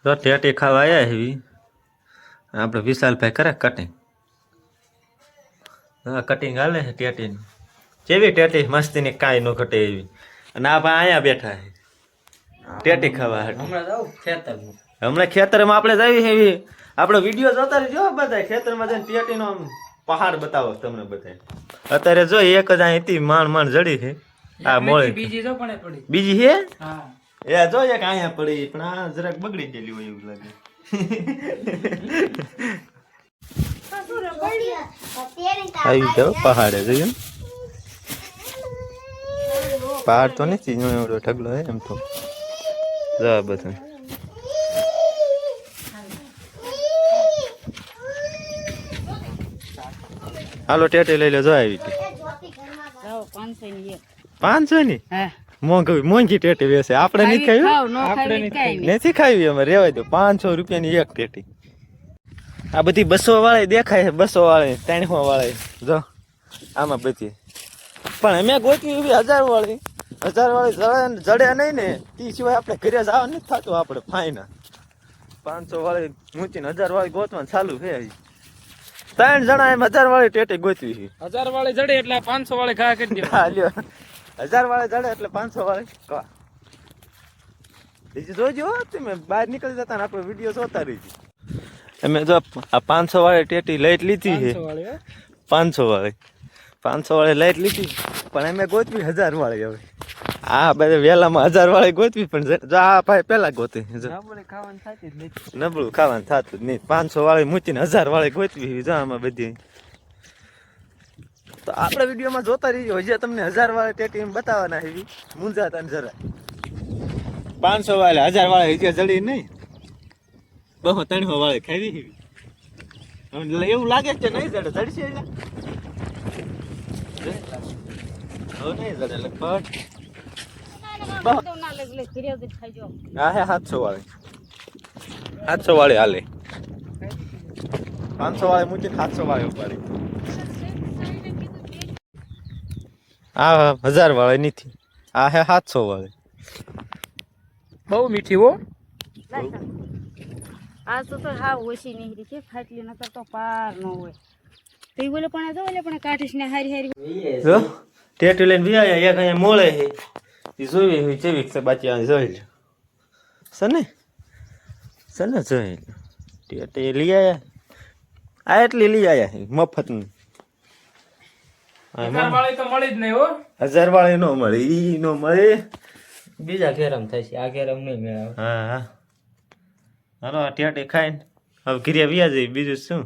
તો ટેટી ખાવા આવ્યા એવી આપણે વિશાલભાઈ કરે કટિંગ. હા કટિંગ હાલે છે ટેટીની. કેવી ટેટી મસ્તીની કાંઈ ન ઘટે એવી. અને આ ભાઈ અહીંયા બેઠા છે ટેટી ખાવા. હમણાં ખેતરમાં આપણે જઈએ એવી આપણો વિડીયો જોતા રહેજો બધા. ખેતરમાં જઈને ટેટીનો પહાડ બતાવો તમને બધા. અત્યારે જો એક જ અહીંથી માંડ જડી છે. આ મોળી બીજી છે. એ જો એક અહીંયા પડી પણ આ જરાક બગડી ગયેલી હોય એવું લાગે. આવી જાવ પહાડે જોયું. પહાડ તો નથી એવડો ઢગલો હે એમ તો. જા બધું હાલો ટેટી લઈ લો. જો આવી 500 ની મોંઘી ટેટી વેસે. આપણે નથી ખાવી, નથી ખાવી અમે રેવાય દો. 500 રૂપિયાની એક ટેટી. આ બધી 200 વાળી દેખાય છે. 200 વાળી 300 વાળી જો આમાં બધી. પણ અમે ગોતવી એવી 1000 વાળી. 1000 વાળી જડે નહીં ને તે સિવાય આપણે ઘરે જવા નથી થતું. આપણે ફાઈના 500 વાળી મૂકીને 1000 વાળી ગોતવાનું ચાલુ છે. 3 જણા એમ 1000 વાળી ટેટી ગોતવી છે. 1000 વાળી જડે એટલે 500 વાળી ઘા કરી દે. 1000 વાળી જડે એટલે 500 વાળી ઘા. બીજું જોજો તમે બહાર નીકળી જતા ને આપણે વિડીયો જોતા રહીશું. અમે જો આ 500 વાળી ટેટી લઈ લીધી છે. 500 વાળી લઈ લીધી. પણ અમે ગોતવી 1000 વાળી. હવે આ બધા વેલામાં 1000 વાળી ગોતવી. પણ જો આ ભાઈ પેલા ગોતી નબળું ખાવાનું થતું જ નહીં. 500 વાળી મૂકીને 1000 વાળી ગોતવી. જો આમાં બધી. તો આપણે વિડીયોમાં જોતા રહીજો. હજી તમને 1000 વાળી ટેટી એમ બતાવવાના એવી મૂંઝાતા ને જરા. 500 વાળી 1000 વાળી હજી જડી નહીં. 200-300 વાળી ખાવી એવું લાગે છે નહીં જડે. જડશે હવે નહીં જડે લગભગ. હા હે 700 વાળી. 700 વાળી હાલે. 500 વાળી મૂકીને 700 વાળી ઉપાડી. આ 1000 વાળી નથી. આ હે 700 વાળી. બહુ મીઠી હો. આ તો હા ઓછી નહીં છે. ફાટલી નકર તો પાર ન હોય. તો એ બોલે પણ જો એટલે પણ કાઢીશ ને હારી હારી જો ટેટી લઈને વિયા. એક અહીંયા મોળે છે એ જોઈ હોય જેવી છે. બાકી આ જોઈ લો સને જોઈ લો ટેટી લઈ આવ્યા. આ એટલી લઈ આવ્યા મફતની. 1000 વાળી તો મળી જ નહીં હો. 1000 વાળી નો મળે. ઈ નો મળે. બીજા ઘેરમ થાય છે. આ ઘેરમ નહીં મેળવે. હા હાલો ટેટી ખાઈને હવે ઘીરે વ્યા જઈએ. બીજું શું.